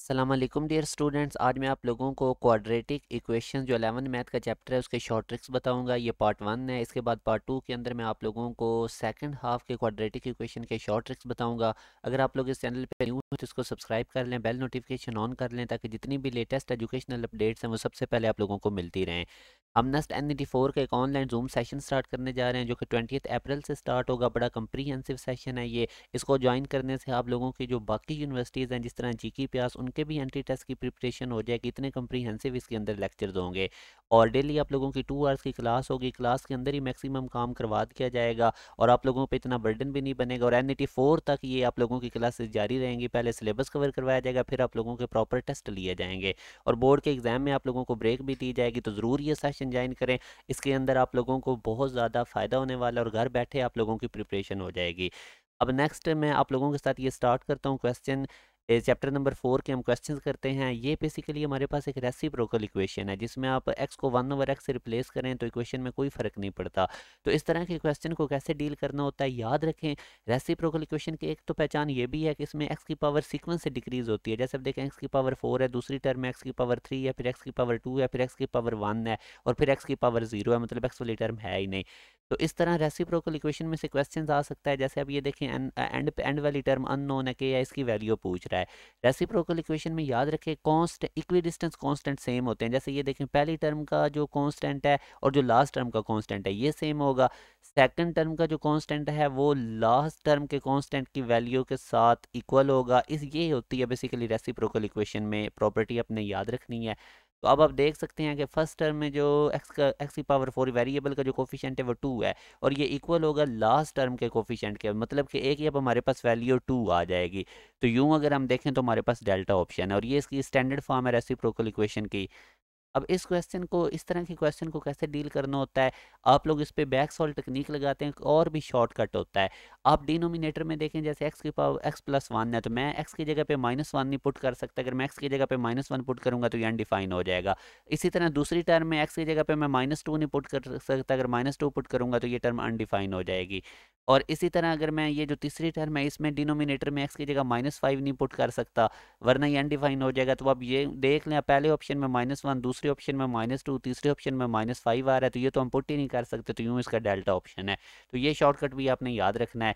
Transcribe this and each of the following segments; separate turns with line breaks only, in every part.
अस्सलाम वालेकुम dear students. आज मैं आप लोगों को क्वाड्रेटिक इक्वेशन जो 11 मैथ का चैप्टर है उसके शॉर्ट ट्रिक्स बताऊंगा। ये पार्ट 1 है। इसके बाद पार्ट 2 के अंदर मैं आप लोगों को सेकंड हाफ के क्वाड्रेटिक इक्वेशन के शॉर्ट ट्रिक्स बताऊंगा। अगर आप लोग इस चैनल पे न्यू हैं तो इसको सब्सक्राइब कर लें, बेल नोटिफिकेशन ऑन कर लें ताकि जितनी भी लेटेस्ट एजुकेशनल अपडेट्स हैं वो सबसे पहले आप लोगों को मिलती रहें। हम नेक्स्ट NET 4 का एक ऑनलाइन जूम सेशन स्टार्ट करने जा रहे हैं जो कि 20 अप्रैल से स्टार्ट होगा। बड़ा कंप्रीहेंसिव सेशन है ये। इसको ज्वाइन करने से आप लोगों की जो बाकी यूनिवर्सिटीज़ हैं जिस तरह जीकी प्यास, उनके भी एंट्री टेस्ट की प्रिपरेशन हो जाएगी। इतने कंप्रीहेंसिव इसके अंदर लेक्चर्स होंगे और डेली आप लोगों की 2 आवर्स की क्लास होगी। क्लास के अंदर ही मैक्सिमम काम करवा दिया जाएगा और आप लोगों पे इतना बर्डन भी नहीं बनेगा। और NET 4 तक ये आप लोगों की क्लासेस जारी रहेंगी। पहले सिलेबस कवर करवाया जाएगा, फिर आप लोगों के प्रॉपर टेस्ट लिए जाएंगे और बोर्ड के एग्जाम में आप लोगों को ब्रेक भी दी जाएगी। तो ज़रूर ये सेशन ज्वाइन करें। इसके अंदर आप लोगों को बहुत ज़्यादा फ़ायदा होने वाला है और घर बैठे आप लोगों की प्रिपरेशन हो जाएगी। अब नेक्स्ट मैं आप लोगों के साथ ये स्टार्ट करता हूँ क्वेश्चन। चैप्टर नंबर 4 के हम क्वेश्चंस करते हैं। ये बेसिकली हमारे पास एक रेसिप्रोकल इक्वेशन है जिसमें आप x को 1/x से रिप्लेस करें तो इक्वेशन में कोई फ़र्क नहीं पड़ता। तो इस तरह के क्वेश्चन को कैसे डील करना होता है याद रखें। रेसिप्रोकल इक्वेशन की एक तो पहचान ये भी है कि इसमें x की पावर सीक्वेंस से डिक्रीज होती है। जैसे अब देखें x की पावर 4 है, दूसरी टर्म में x की पावर 3 है, फिर x की पावर 2 है, फिर x की पावर 1 है और फिर x की पावर 0 है, मतलब x वाली टर्म है ही नहीं। तो इस तरह रेसिप्रोकल इक्वेशन में से क्वेश्चन आ सकता है। जैसे अब ये देखें एंड वाली टर्म अननोन है कि या इसकी वैल्यू पूछ रहा है। रेसिप्रोकल इक्वेशन में याद रखें कॉन्स्ट इक्विडिस्टेंस कांस्टेंट सेम होते हैं। जैसे ये देखें पहली टर्म का जो कांस्टेंट है और जो लास्ट टर्म का कांस्टेंट है ये सेम होगा। सेकंड टर्म का जो कांस्टेंट है वो लास्ट टर्म के कांस्टेंट की वैल्यू के साथ इक्वल होगा। इस ये होती है बेसिकली रेसिप्रोकल इक्वेशन में प्रॉपर्टी अपने याद रखनी है। तो अब आप देख सकते हैं कि फर्स्ट टर्म में जो एक्स की पावर 4 वेरिएबल का जो कोफिशिएंट है वो 2 है और ये इक्वल होगा लास्ट टर्म के कोफिशिएंट के, मतलब कि एक ही अब हमारे पास वैल्यू 2 आ जाएगी। तो यूं अगर हम देखें तो हमारे पास डेल्टा ऑप्शन है और ये इसकी स्टैंडर्ड फॉर्म है रेसिप्रोकल इक्वेशन की। अब इस क्वेश्चन को, इस तरह के क्वेश्चन को कैसे डील करना होता है, आप लोग इस पे बैक सॉल्व टेक्निक लगाते हैं और भी शॉर्टकट होता है। आप डिनोमिनेटर में देखें जैसे x की पावर x+1 है तो मैं x की जगह पे -1 नहीं पुट कर सकता। अगर मैं x की जगह पे -1 पुट करूंगा तो ये अनडिफाइन हो जाएगा। इसी तरह दूसरी टर्म में x की जगह पे मैं -2 नहीं पुट कर सकता। अगर -2 पुट करूंगा तो ये टर्म अनडिफाइन हो जाएगी। और इसी तरह अगर मैं ये जो तीसरी टर्म है इसमें डिनोमिनेटर में x की जगह -5 नहीं पुट कर सकता वरना ये अनडिफाइन हो जाएगा। तो अब ये देख लें पहले ऑप्शन में -1, दूसरे ऑप्शन में -2, तीसरे ऑप्शन में -5 आ रहा है तो ये तो हम पुट ही नहीं कर सकते। तो यूँ इसका डेल्टा ऑप्शन है। तो ये शॉर्टकट भी आपने याद रखना है।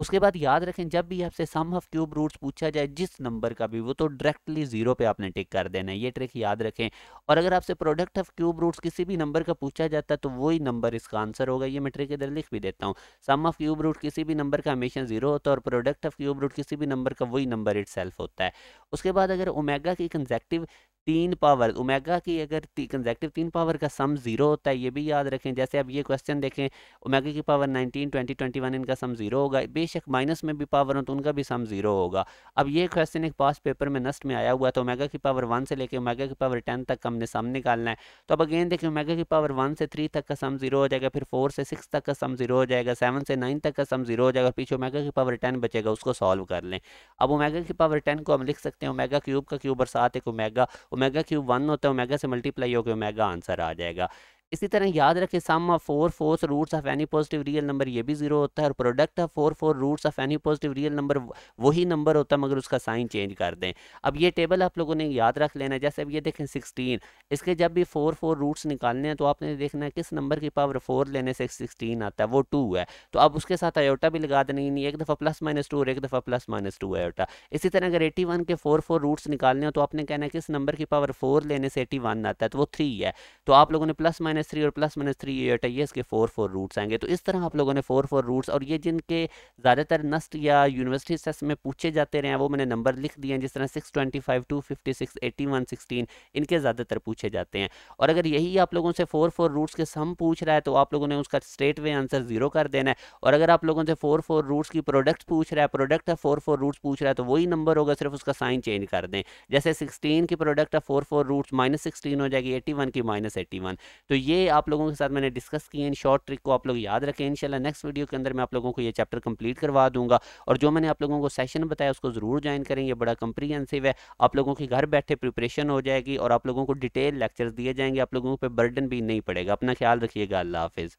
उसके बाद याद रखें जब भी आपसे सम ऑफ क्यूब रूट्स पूछा जाए जिस नंबर का भी, वो तो डायरेक्टली 0 पे आपने टिक कर देना है। ये ट्रिक याद रखें। और अगर आपसे प्रोडक्ट ऑफ क्यूब रूट्स किसी भी नंबर का पूछा जाता है तो वही नंबर इसका आंसर होगा। ये मैं ट्रिक इधर लिख भी देता हूँ। सम ऑफ क्यूब रूट किसी भी नंबर का हमेशा 0 होता है और प्रोडक्ट ऑफ क्यूब रूट किसी भी नंबर का वही नंबर इटसेल्फ होता है। उसके बाद अगर ओमेगा की कंसेक्टिव 3 पावर, ओमेगा की अगर कंसेक्टिव 3 पावर का सम 0 होता है ये भी याद रखें। जैसे अब ये क्वेश्चन देखें ओमेगा की पावर 19, 20, 21 इनका सम 0 होगा। बेशक माइनस में भी पावर हो तो उनका भी सम 0 होगा। अब ये क्वेश्चन एक पास पेपर में नस्ट में आया हुआ है तो ओमेगा की पावर 1 से लेकर ओमेगा की पावर 10 तक हमने सम निकालना है। तो अब अगेन देखिए ओमेगा की पावर 1 से 3 तक का सम 0 हो जाएगा, फिर 4 से 6 तक का सम 0 हो जाएगा, 7 से 9 तक का सम 0 हो जाएगा, पीछे ओमेगा की पावर 10 बचेगा, उसको सॉल्व कर लें। अब ओमेगा की पावर 10 को हम लिख सकते हैं ओमेगा क्यूब का क्यूब और साथ एक ओमेगा, ओमेगा क्यूब 1 होता है, ओमेगा से मल्टीप्लाई होकर ओमेगा आंसर आ जाएगा। इसी तरह याद रखें sum of 4 fourth roots of any positive real number ये भी 0 होता है और product of 4 roots of any positive real number वही नंबर होता है मगर उसका साइन चेंज कर दें। अब ये टेबल आप लोगों ने याद रख लेना है। जैसे अब ये देखें 16, इसके जब भी 4 रूट्स निकालने हैं तो आपने देखना है किस नंबर की पावर 4 लेने से 16 आता है, वो 2 है। तो अब उसके साथ आयोटा भी लगा देना, नहीं एक दफ़ा +-2 और एक दफ़ा +-2 आयोटा। इसी तरह अगर 81 के 4 रूट्स निकालने हो तो आपने कहना है किस नंबर की पावर 4 लेने से 81 आता है, तो वो 3 है। तो आप लोगों ने +-3 और +-3 ये हटाइए, इसके 4 रूट्स आएंगे। तो इस तरह आप लोगों ने 4 रूट्स, और ये जिनके ज़्यादातर नस्ट या यूनिवर्सिटी टेस्ट में पूछे जाते रहे हैं वो मैंने नंबर लिख दिए हैं, जिस तरह 625, 256, 81, 16 इनके ज़्यादातर पूछे जाते हैं। और अगर यही आप लोगों से 4 रूट्स के सम पूछ रहा है तो आप लोगों ने उसका स्ट्रेट वे आंसर 0 कर देना है। और अगर आप लोगों से 4 रूट्स की प्रोडक्ट पूछ रहा है, प्रोडक्ट ऑफ 4 रूट्स पूछ रहा है तो वही नंबर होगा, सिर्फ उसका साइन चेंज कर दें। जैसे 16 की प्रोडक्ट ऑफ 4 रूट्स -16 हो जाएगी, 81 की -81। तो ये आप लोगों के साथ मैंने डिस्कस किए इन शॉर्ट ट्रिक को आप लोग याद रखें। इंशाल्लाह नेक्स्ट वीडियो के अंदर मैं आप लोगों को ये चैप्टर कंप्लीट करवा दूंगा और जो मैंने आप लोगों को सेशन बताया उसको ज़रूर ज्वाइन करें। ये बड़ा कंप्रीहेंसिव है, आप लोगों की घर बैठे प्रिपरेशन हो जाएगी और आप लोगों को डिटेल लेक्चर्स दिए जाएंगे, आप लोगों पे बर्डन भी नहीं पड़ेगा। अपना ख्याल रखिएगा। अल्लाह हाफिज़।